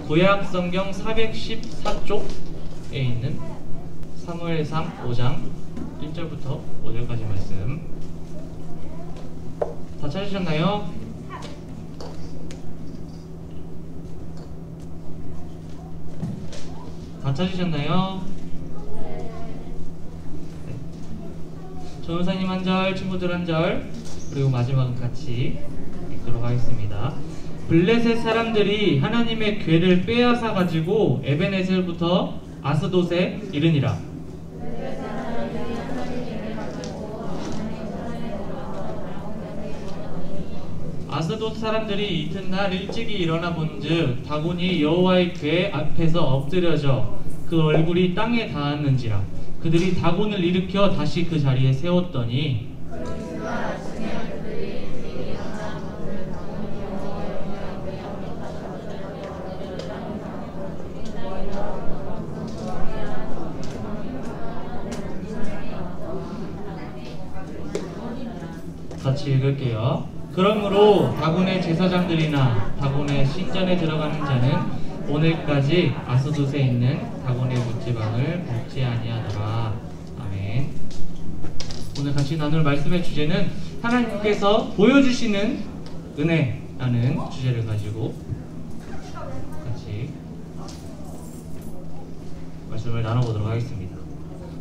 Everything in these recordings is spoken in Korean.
구약 성경 414쪽에 있는 사무엘상 5장 1절부터 5절까지 말씀. 다 찾으셨나요? 다 찾으셨나요? 네. 전우사님 한 절, 친구들 한 절, 그리고 마지막은 같이 읽도록 하겠습니다. 블레셋 사람들이 하나님의 궤를 빼앗아 가지고 에벤에셀부터 아스돗에 이르니라. 아스돗 사람들이 이튿날 일찍이 일어나 본즉 다곤이 여호와의 궤 앞에서 엎드려져 그 얼굴이 땅에 닿았는지라. 그들이 다곤을 일으켜 다시 그 자리에 세웠더니 같이 읽을게요. 그러므로 다곤의 제사장들이나 다곤의 신전에 들어가는 자는 오늘까지 아스돗에 있는 다곤의 묻지방을 먹지 아니하더라. 아멘. 오늘 같이 나눌 말씀의 주제는 하나님께서 보여주시는 은혜라는 주제를 가지고 같이 말씀을 나눠보도록 하겠습니다.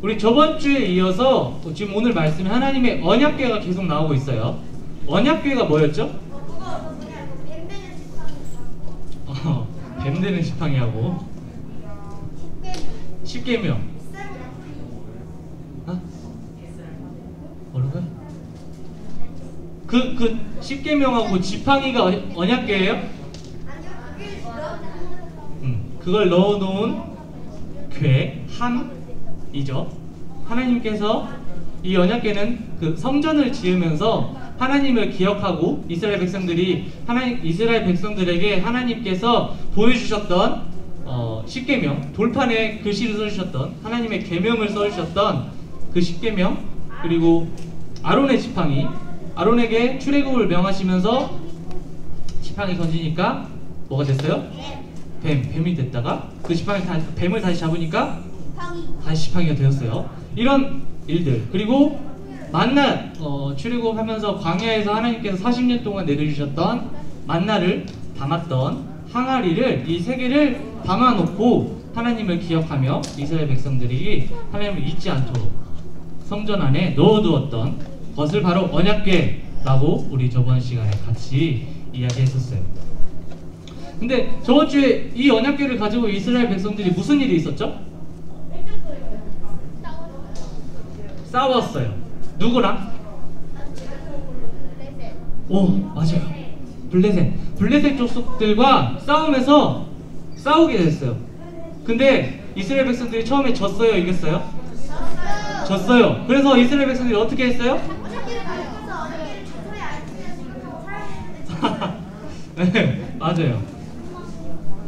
우리 저번 주에 이어서 지금 오늘 말씀에 하나님의 언약궤가 계속 나오고 있어요. 언약궤가 뭐였죠? 뱀 되는 지팡이하고 십계명. 뭐라고요? 그 십계명하고 지팡이가 언약궤예요? 그걸 넣어놓은 궤, 함이죠. 하나님께서 이 언약궤는 그 성전을 지으면서 하나님을 기억하고 이스라엘 백성들에게 하나님께서 보여주셨던 십계명, 돌판에 글씨를 써주셨던 하나님의 계명을 써주셨던 그 십계명, 그리고 아론의 지팡이, 아론에게 출애굽을 명하시면서 지팡이 던지니까 뭐가 됐어요? 뱀이 됐다가 그 뱀을 다시 잡으니까 다시 지팡이가 되었어요. 이런 일들. 그리고 만나 출애굽하면서 광야에서 하나님께서 40년 동안 내려주셨던 만나를 담았던 항아리를, 이 세 개를 담아놓고 하나님을 기억하며 이스라엘 백성들이 하나님을 잊지 않도록 성전 안에 넣어두었던 것을 바로 언약궤라고 우리 저번 시간에 같이 이야기했었어요. 근데 저번 주에 이 언약궤를 가지고 이스라엘 백성들이 무슨 일이 있었죠? 싸웠어요. 누구랑? 오, 맞아요. 블레셋 족속들과 싸우게 됐어요. 근데 이스라엘 백성들이 처음에 졌어요? 이겼어요? 졌어요. 그래서 이스라엘 백성들이 어떻게 했어요? 네, 맞아요.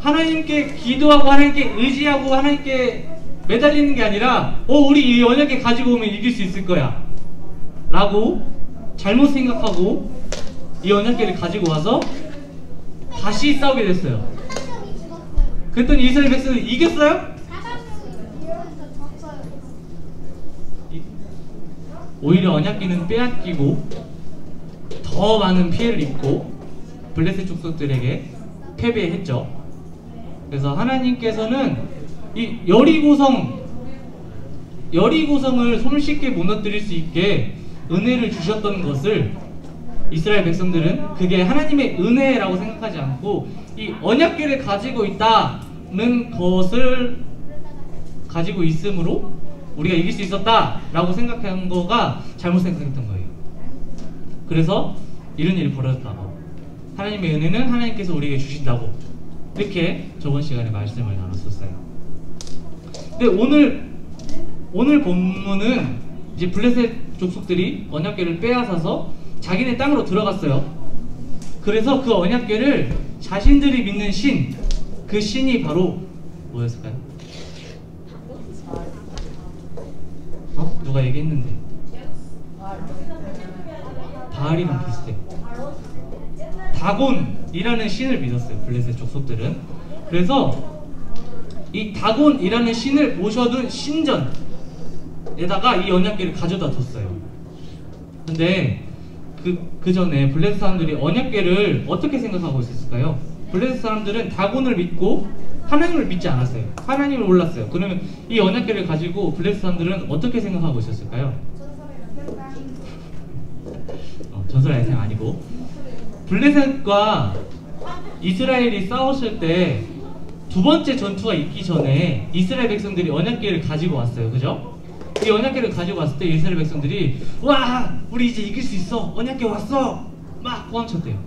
하나님께 기도하고 하나님께 의지하고 하나님께 매달리는 게 아니라 우리 이 언약궤 가지고 오면 이길 수 있을 거야 라고 잘못 생각하고 이 언약궤를 가지고 와서 다시 싸우게 됐어요. 그랬더니 이스라엘 백성들이 이겼어요? 오히려 언약궤는 빼앗기고 더 많은 피해를 입고 블레셋 족속들에게 패배했죠. 그래서 하나님께서는 이 여리고성을 손쉽게 무너뜨릴 수 있게 은혜를 주셨던 것을 이스라엘 백성들은 그게 하나님의 은혜라고 생각하지 않고 이 언약궤를 가지고 있다는 것을 가지고 있음으로 우리가 이길 수 있었다라고 생각한 거가 잘못 생각했던 거예요. 그래서 이런 일이 벌어졌다고, 하나님의 은혜는 하나님께서 우리에게 주신다고, 이렇게 저번 시간에 말씀을 나눴었어요. 근데 오늘 본문은 이제 블레셋 족속들이 언약궤를 빼앗아서 자기네 땅으로 들어갔어요. 그래서 그 언약궤를 자신들이 믿는 신, 그 신이 바로 뭐였을까요? 누가 얘기했는데 바알이랑 비슷해. 다곤이라는 신을 믿었어요, 블레셋 족속들은. 그래서 이 다곤이라는 신을 모셔둔 신전에다가 이 언약궤를 가져다 뒀어요. 근데 그 전에 블레셋 사람들이 언약궤를 어떻게 생각하고 있었을까요? 블레셋 사람들은 다곤을 믿고 하나님을 믿지 않았어요. 하나님을 몰랐어요. 그러면 이 언약궤를 가지고 블레셋 사람들은 어떻게 생각하고 있었을까요? 전설의 야생 아니고, 블레셋과 이스라엘이 싸웠을 때 두 번째 전투가 있기 전에 이스라엘 백성들이 언약궤를 가지고 왔어요. 그죠? 이 언약궤를 가지고 왔을 때 이스라엘 백성들이 와, 우리 이제 이길 수 있어, 언약궤 왔어, 막 꽝쳤대요.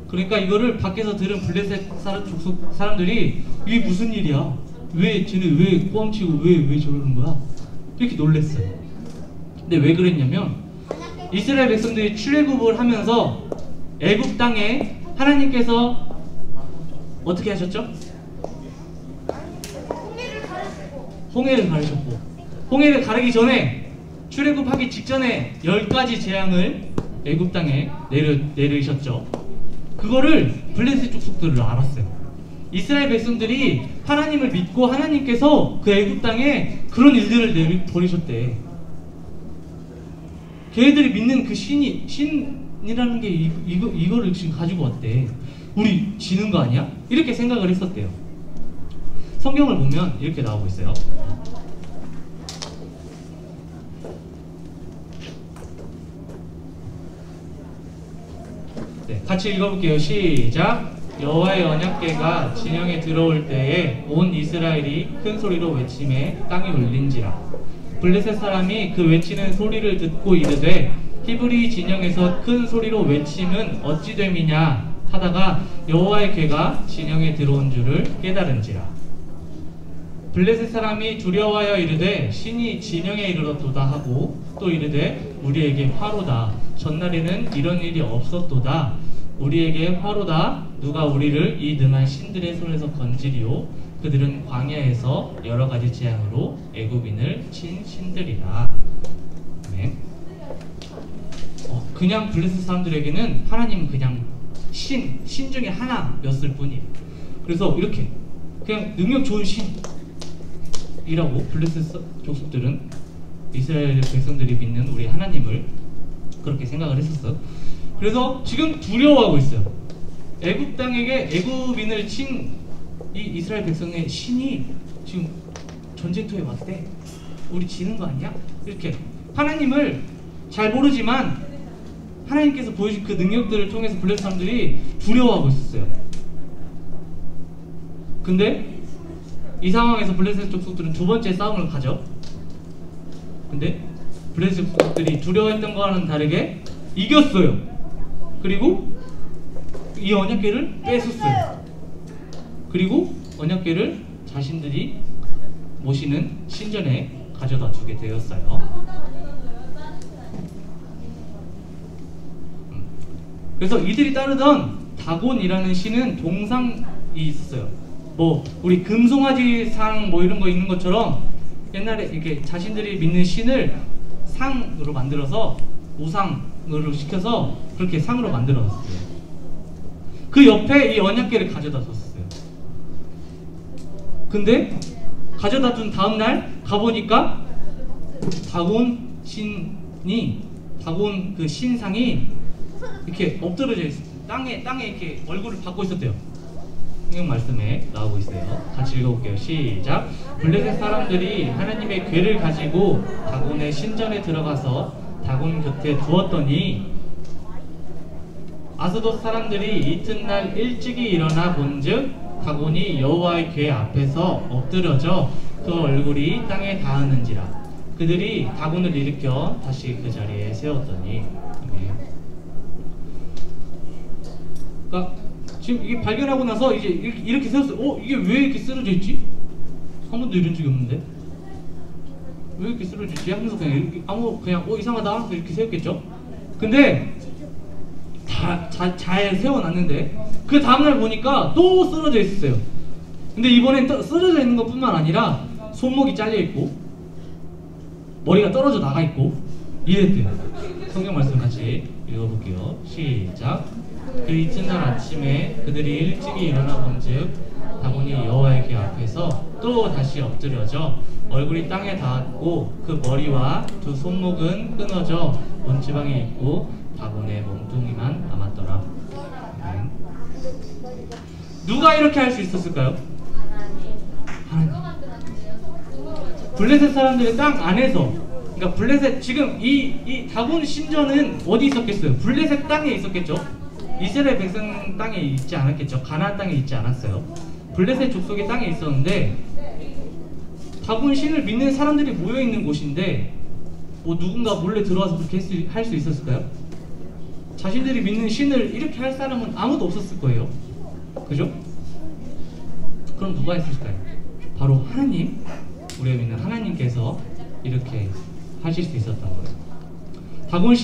그러니까 이거를 밖에서 들은 블레셋 족속 사람들이 이게 무슨 일이야? 왜 쟤네 왜 꽝치고 왜 저러는 거야? 이렇게 놀랬어요. 근데 왜 그랬냐면 이스라엘 백성들이 출애굽을 하면서 애굽 땅에 하나님께서 어떻게 하셨죠? 홍해를 가르셨고, 홍해를 가르기 전에 출애굽하기 직전에 10가지 재앙을 애굽 땅에 내리셨죠. 그거를 블레셋 족속들을 알았어요. 이스라엘 백성들이 하나님을 믿고 하나님께서 그 애굽 땅에 그런 일들을 벌이셨대. 걔네들이 믿는 그 신이라는 게 이거를 지금 가지고 왔대. 우리 지는 거 아니야? 이렇게 생각을 했었대요. 성경을 보면 이렇게 나오고 있어요. 네, 같이 읽어볼게요. 시작. 여호와의 언약궤가 진영에 들어올 때에 온 이스라엘이 큰 소리로 외치매 땅이 울린지라. 블레셋 사람이 그 외치는 소리를 듣고 이르되 히브리 진영에서 큰 소리로 외침은 어찌 됨이냐 하다가 여호와의 궤가 진영에 들어온 줄을 깨달은지라. 블레셋 사람이 두려워하여 이르되 신이 진영에 이르렀도다 하고 또 이르되 우리에게 화로다. 전날에는 이런 일이 없었도다. 우리에게 화로다. 누가 우리를 이 능한 신들의 손에서 건지리요. 그들은 광야에서 여러 가지 재앙으로 애굽인을 친 신들이라. 아멘. 그냥 블레셋 사람들에게는 하나님은 그냥 신 중에 하나였을 뿐이에요. 그래서 이렇게 그냥 능력 좋은 신이라고 블레셋 족속들은 이스라엘 백성들이 믿는 우리 하나님을 그렇게 생각을 했었어요. 그래서 지금 두려워하고 있어요. 애굽 땅에게 애굽인을 친 이 이스라엘 백성의 신이 지금 전쟁터에 왔대. 우리 지는 거 아니야? 이렇게 하나님을 잘 모르지만 하나님께서 보여준 그 능력들을 통해서 블레셋 사람들이 두려워하고 있었어요. 근데 이 상황에서 블레셋 족속들은 두 번째 싸움을 가죠. 근데 블레셋 족속들이 두려워했던 거와는 다르게 이겼어요. 그리고 이 언약궤를 뺏었어요. 그리고 언약궤를 자신들이 모시는 신전에 가져다 두게 되었어요. 그래서 이들이 따르던 다곤이라는 신은 동상이 있었어요. 뭐 우리 금송아지상 뭐 이런 거 있는 것처럼 옛날에 이렇게 자신들이 믿는 신을 상으로 만들어서 우상으로 시켜서 그렇게 상으로 만들어놨어요. 그 옆에 이 언약궤를 가져다 뒀어요. 근데 가져다 둔 다음날 가보니까 다곤 그 신상이 이렇게 엎드러져 있어요. 땅에 이렇게 얼굴을 받고 있었대요. 성경 말씀에 나오고 있어요. 같이 읽어볼게요. 시작. 블레셋 사람들이 하나님의 궤를 가지고 다곤의 신전에 들어가서 다곤 곁에 두었더니 아스돗 사람들이 이튿날 일찍이 일어나 본즉 다곤이 여호와의 궤 앞에서 엎드려져 그 얼굴이 땅에 닿았는지라. 그들이 다곤을 일으켜 다시 그 자리에 세웠더니. 그러니까 지금 이게 발견하고 나서 이제 이렇게 세웠어요. 이게 왜 이렇게 쓰러져 있지? 한 번도 이런 적이 없는데 왜 이렇게 쓰러져 있지? 하면서 그냥 이렇게 그냥 이상하다 이렇게 세웠겠죠. 근데 잘 세워놨는데 그 다음날 보니까 또 쓰러져 있었어요. 근데 이번엔 쓰러져 있는 것 뿐만 아니라 손목이 잘려 있고 머리가 떨어져 나가 있고 이랬대요. 성경 말씀 같이 읽어볼게요. 시작. 그 이튿날 아침에 그들이 일찍이 일어나 본즉 다곤이 여호와의 궤 앞에서 또 다시 엎드려져 얼굴이 땅에 닿았고 그 머리와 두 손목은 끊어져 몸지방에 있고 다곤의 몸뚱이만 남았더라. 누가 이렇게 할 수 있었을까요? 하나님. 블레셋 사람들이 땅 안에서, 그러니까 블레셋, 지금 이 다곤 신전은 어디 있었겠어요? 블레셋 땅에 있었겠죠? 이스라엘 백성 땅에 있지 않았겠죠? 가나안 땅에 있지 않았어요. 블레셋 족속의 땅에 있었는데 다곤 신을 믿는 사람들이 모여 있는 곳인데 뭐 누군가 몰래 들어와서 그렇게 할 수 있었을까요? 자신들이 믿는 신을 이렇게 할 사람은 아무도 없었을 거예요. 그죠? 그럼 누가 했을까요? 바로 하나님, 우리가 믿는 하나님께서 이렇게 하실 수 있었던 거예요. 다곤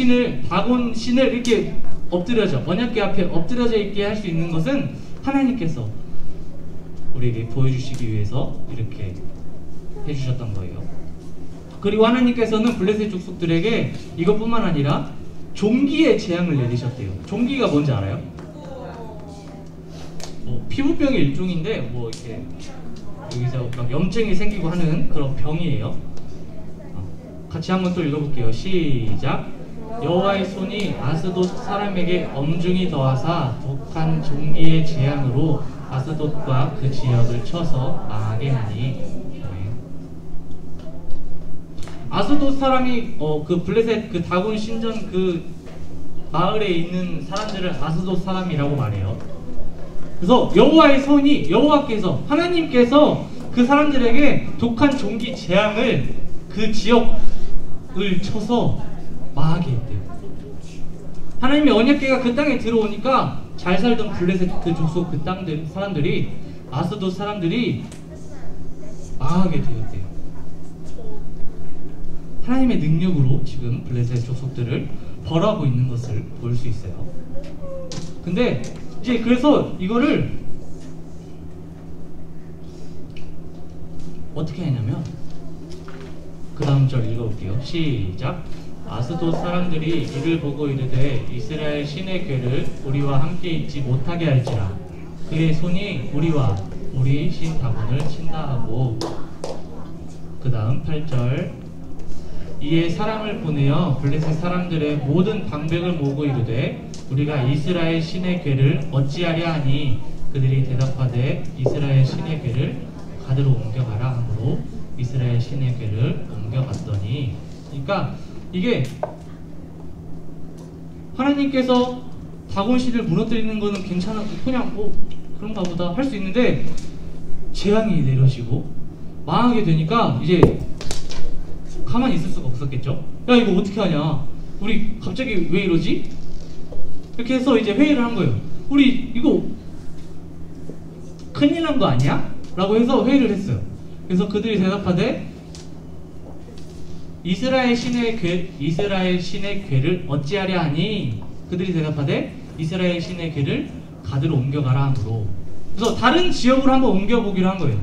신을 이렇게 엎드려져, 언약궤 앞에 엎드려져 있게 할 수 있는 것은 하나님께서 우리에게 보여주시기 위해서 이렇게 해주셨던 거예요. 그리고 하나님께서는 블레셋 족속들에게 이것뿐만 아니라 종기의 재앙을 내리셨대요. 종기가 뭔지 알아요? 뭐 피부병의 일종인데 뭐 이렇게 여기서 막 염증이 생기고 하는 그런 병이에요. 같이 한번 또 읽어볼게요. 시작. 여호와의 손이 아스돗 사람에게 엄중히 더하사 독한 종기의 재앙으로 아스돗과 그 지역을 쳐서 망하게 하니. 아스돗 사람이 그 블레셋 그 다곤 신전 그 마을에 있는 사람들을 아스돗 사람이라고 말해요. 그래서 여호와의 손이, 여호와께서, 하나님께서 그 사람들에게 독한 종기 재앙을 그 지역을 쳐서 망하게 했대요. 하나님의 언약궤가 그 땅에 들어오니까 잘 살던 블레셋 그 족속 그 땅들 사람들이, 아스돗 사람들이 망하게 되었대요. 하나님의 능력으로 지금 블레셋 족속들을 벌하고 있는 것을 볼 수 있어요. 근데 이제 그래서 이거를 어떻게 했냐면 그 다음 절 읽어볼게요. 시작. 아스돗 사람들이 이를 보고 이르되 이스라엘 신의 궤를 우리와 함께 있지 못하게 할지라 그의 손이 우리와 우리 신 다곤을 친다 하고, 그 다음 8절. 이에 사람을 보내어 블레셋 사람들의 모든 방백을 모으고 이르되 우리가 이스라엘 신의 궤를 어찌하랴 하니 그들이 대답하되 이스라엘 신의 궤를 가드로 옮겨가라 하므로 이스라엘 신의 궤를 옮겨갔더니. 그러니까 이게 하나님께서 다곤 신을 무너뜨리는 거는 괜찮아, 그냥 뭐 그런가 보다 할 수 있는데 재앙이 내려지고 망하게 되니까 이제 가만히 있을 수가 없었겠죠. 야, 이거 어떻게 하냐, 우리 갑자기 왜 이러지? 이렇게 해서 이제 회의를 한 거예요. 우리 이거 큰일 난 거 아니야? 라고 해서 회의를 했어요. 그래서 그들이 대답하되 이스라엘 신의 궤를 어찌하랴 하니 그들이 대답하되 이스라엘 신의 궤를 가드로 옮겨가라 하므로. 그래서 다른 지역으로 한번 옮겨보기로 한 거예요.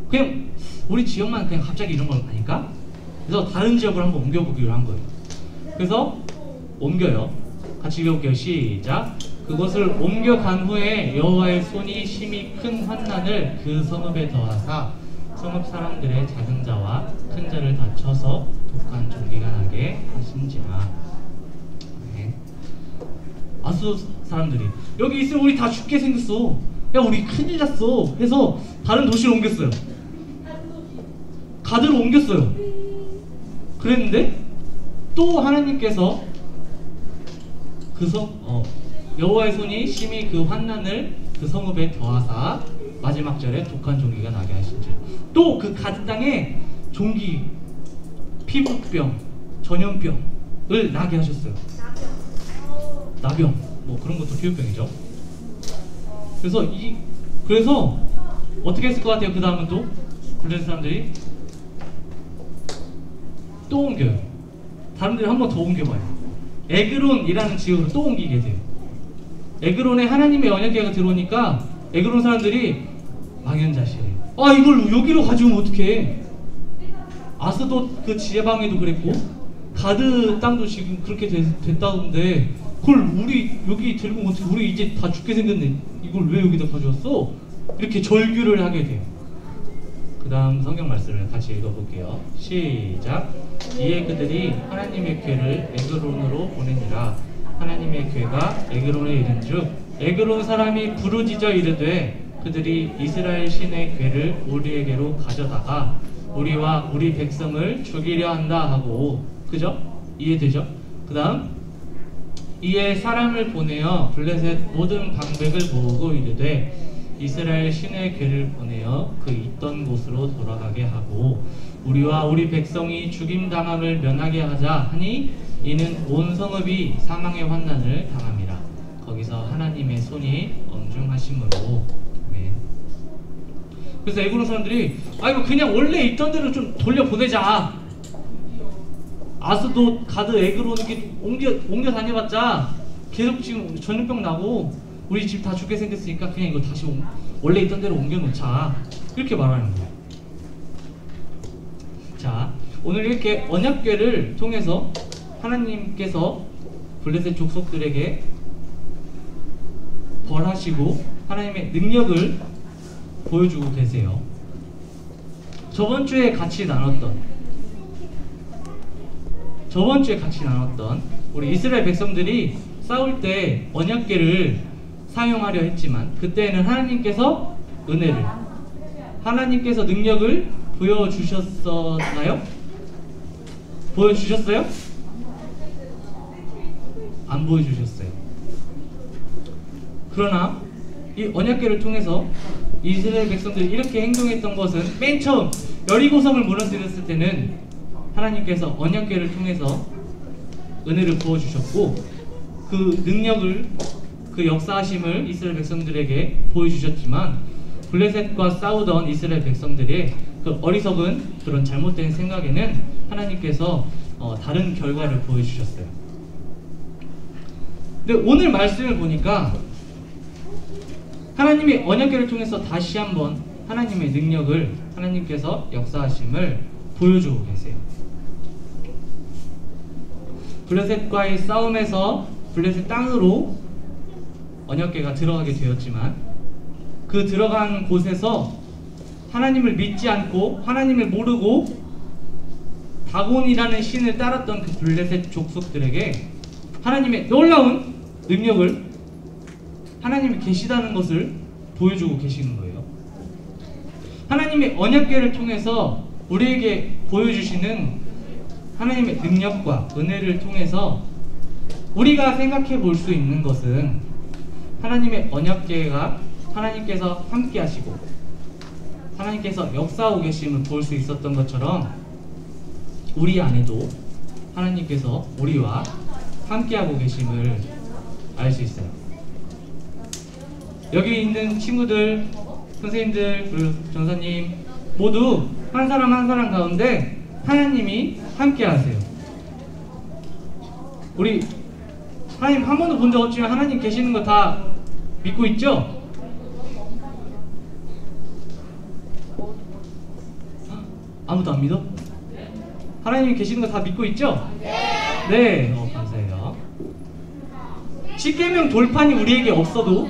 그냥 우리 지역만 그냥 갑자기 이런 건 아닐까? 그래서 다른 지역으로 한번 옮겨보기로 한 거예요. 그래서 옮겨요. 같이 읽어볼게요. 시작. 그것을 옮겨간 후에 여호와의 손이 심히 큰 환난을 그 성읍에 더하사 성읍 사람들의 작은 자와 큰 자를 다쳐서 독한 종기가 나게 하신지라. 네. 아스돗 사람들이 여기 있으면 우리 다 죽게 생겼어, 야 우리 큰일 났어 해서 다른 도시로 옮겼어요. 가드로 옮겼어요. 그랬는데 또 하나님께서 여호와의 손이 심히 그 환난을 그 성읍에 더하사 마지막 절에 독한 종기가 나게 하신지. 또 그 가드 땅에 종기, 피부병, 전염병을 나게 하셨어요. 나병, 뭐 그런 것도 피부병이죠. 그래서 어떻게 했을 것 같아요? 그 다음은 또 블레셋 사람들이 또 옮겨요. 다른 데를 한 번 더 옮겨봐요. 에그론이라는 지역으로 또 옮기게 돼요. 에그론에 하나님의 언약궤가 들어오니까 에그론 사람들이 망연자실해요. 아, 이걸 여기로 가져오면 어떡해. 아스돗 그 지방에도 그랬고 가드 땅도 지금 그렇게 됐다던데 그걸 우리 여기 들고 어떻게 우리 이제 다 죽게 생겼네. 이걸 왜 여기다 가져왔어? 이렇게 절규를 하게 돼요. 그 다음 성경 말씀을 같이 읽어볼게요. 시작. 이에 그들이 하나님의 궤를 에그론으로 보내니라. 하나님의 궤가 에그론에 이른즉 에그론 사람이 부르짖어 이르되 그들이 이스라엘 신의 궤를 우리에게로 가져다가 우리와 우리 백성을 죽이려 한다 하고. 그죠? 이해되죠? 그 다음 이에 사람을 보내어 블레셋 모든 방백을 모으고 이르되 이스라엘 신의 궤를 보내어 그 있던 곳으로 돌아가게 하고 우리와 우리 백성이 죽임당함을 면하게 하자 하니 이는 온 성읍이 사망의 환난을 당함이라. 거기서 하나님의 손이 엄중하심으로. 아멘. 그래서 에그론 사람들이 이거 그냥 원래 있던 대로 좀 돌려보내자. 아스도 가드 에그론 이렇게 옮겨 다녀봤자 계속 지금 전염병 나고 우리 집 다 죽게 생겼으니까 그냥 이거 다시 원래 있던 대로 옮겨놓자. 이렇게 말하는 거예요. 자, 오늘 이렇게 언약궤를 통해서 하나님께서 블레셋 족속들에게 벌하시고 하나님의 능력을 보여주고 계세요. 저번 주에 같이 나눴던 우리 이스라엘 백성들이 싸울 때 언약궤를 사용하려 했지만 그때는 하나님께서 은혜를, 하나님께서 능력을 보여주셨었나요? 보여주셨어요? 안 보여주셨어요. 그러나 이 언약궤를 통해서 이스라엘 백성들이 이렇게 행동했던 것은 맨 처음 여리고성을 무너뜨렸을 때는 하나님께서 언약궤를 통해서 은혜를 부어주셨고 그 능력을, 그 역사하심을 이스라엘 백성들에게 보여주셨지만 블레셋과 싸우던 이스라엘 백성들의 그 어리석은 그런 잘못된 생각에는 하나님께서 다른 결과를 보여주셨어요. 근데 오늘 말씀을 보니까 하나님의 언약궤를 통해서 다시 한번 하나님의 능력을, 하나님께서 역사하심을 보여주고 계세요. 블레셋과의 싸움에서 블레셋 땅으로 언약궤가 들어가게 되었지만 그 들어간 곳에서 하나님을 믿지 않고 하나님을 모르고 다곤이라는 신을 따랐던 그 블레셋 족속들에게 하나님의 놀라운 능력을, 하나님이 계시다는 것을 보여주고 계시는 거예요. 하나님의 언약궤를 통해서 우리에게 보여주시는 하나님의 능력과 은혜를 통해서 우리가 생각해 볼 수 있는 것은 하나님의 언약궤가 하나님께서 함께 하시고 하나님께서 역사하고 계심을 볼 수 있었던 것처럼 우리 안에도 하나님께서 우리와 함께하고 계심을 알 수 있어요. 여기 있는 친구들, 선생님들, 그리고 전사님 모두 한 사람 한 사람 가운데 하나님이 함께 하세요. 우리 하나님 한 번도 본 적 없지만 하나님 계시는 거 다 믿고 있죠? 아무도 안 믿어? 하나님이 계시는 거 다 믿고 있죠? 네. 감사해요. 십계명 돌판이 우리에게 없어도,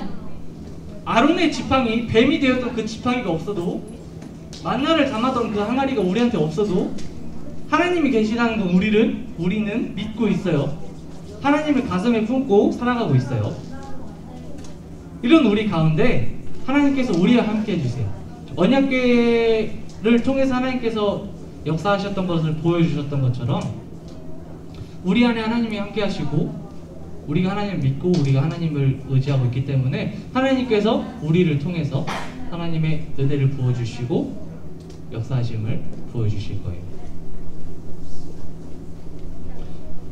아론의 지팡이, 뱀이 되었던 그 지팡이가 없어도, 만나를 담았던 그 항아리가 우리한테 없어도 하나님이 계시다는 건 우리는 믿고 있어요. 하나님을 가슴에 품고 살아가고 있어요. 이런 우리 가운데 하나님께서 우리와 함께 해주세요. 언약궤를 통해서 하나님께서 역사하셨던 것을 보여주셨던 것처럼 우리 안에 하나님이 함께 하시고 우리가 하나님을 믿고 우리가 하나님을 의지하고 있기 때문에 하나님께서 우리를 통해서 하나님의 은혜를 부어주시고 역사하심을 보여주실 거예요.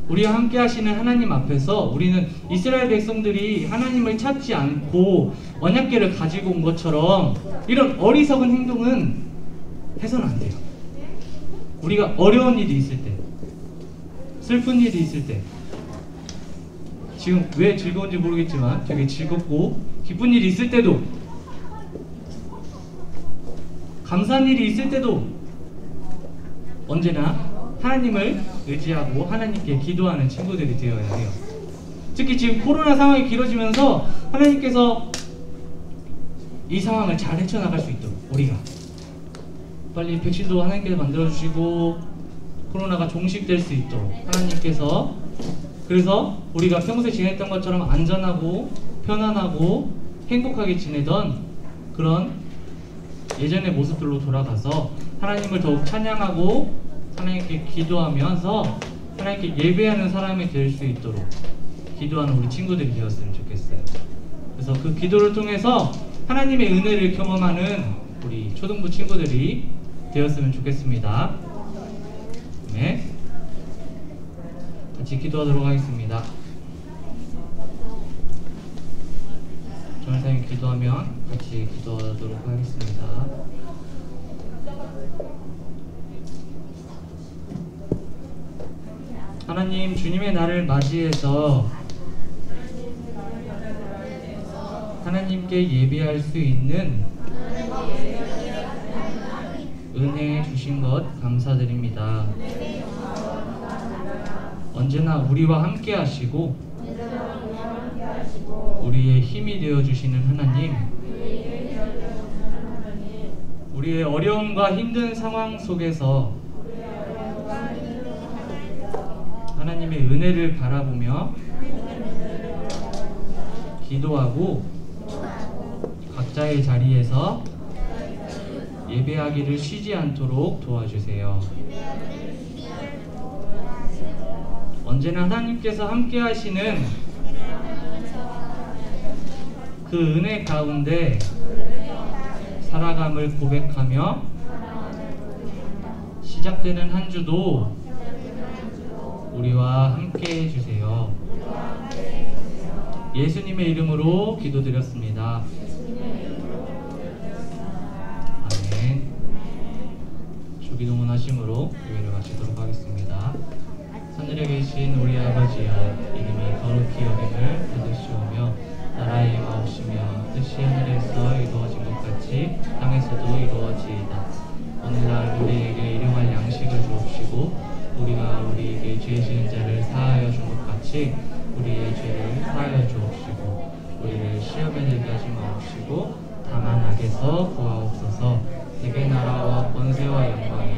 우리와 함께 하시는 하나님 앞에서 우리는 이스라엘 백성들이 하나님을 찾지 않고 언약궤를 가지고 온 것처럼 이런 어리석은 행동은 해서는 안 돼요. 우리가 어려운 일이 있을 때, 슬픈 일이 있을 때, 지금 왜 즐거운지 모르겠지만 되게 즐겁고 기쁜 일이 있을 때도, 감사한 일이 있을 때도 언제나 하나님을 의지하고 하나님께 기도하는 친구들이 되어야 해요. 특히 지금 코로나 상황이 길어지면서 하나님께서 이 상황을 잘 헤쳐나갈 수 있도록 우리가 빨리 백신도 하나님께서 만들어주시고 코로나가 종식될 수 있도록 하나님께서, 그래서 우리가 평소에 지냈던 것처럼 안전하고 편안하고 행복하게 지내던 그런 예전의 모습들로 돌아가서 하나님을 더욱 찬양하고 하나님께 기도하면서 하나님께 예배하는 사람이 될 수 있도록 기도하는 우리 친구들이 되었으면 좋겠어요. 그래서 그 기도를 통해서 하나님의 은혜를 경험하는 우리 초등부 친구들이 되었으면 좋겠습니다. 네, 같이 기도하도록 하겠습니다. 전사님 기도하면 같이 기도하도록 하겠습니다. 하나님, 주님의 날을 맞이해서 하나님께 예배할 수 있는 은혜 주신 것 감사드립니다. 언제나 우리와 함께 하시고 우리의 힘이 되어 주시는 하나님, 우리의 어려움과 힘든 상황 속에서 하나님의 은혜를 바라보며 기도하고 각자의 자리에서 예배하기를 쉬지 않도록 도와주세요. 언제나 하나님께서 함께 하시는 그 은혜 가운데 살아감을 고백하며 시작되는 한 주도 우리와 함께 해주세요. 예수님의 이름으로 기도드렸습니다. 아멘. 주기도문 하심으로 예배를 마치도록 하겠습니다. 하늘에 계신 우리 아버지여, 이름이 거룩히 여김을 받으시오며 나라의 마옵시며 뜻이 하늘에서 이루어진 것 같이 땅에서도 이루어지이다. 오늘날 우리에게 일용할 양식을 주옵시고 우리가 우리에게 죄 지은 자를 사하여 준 것 같이 우리의 죄를 사하여 주옵시고 우리를 시험에 들게 하지 마옵시고 다만 악에서 구하옵소서. 대개 나라와 권세와 영광이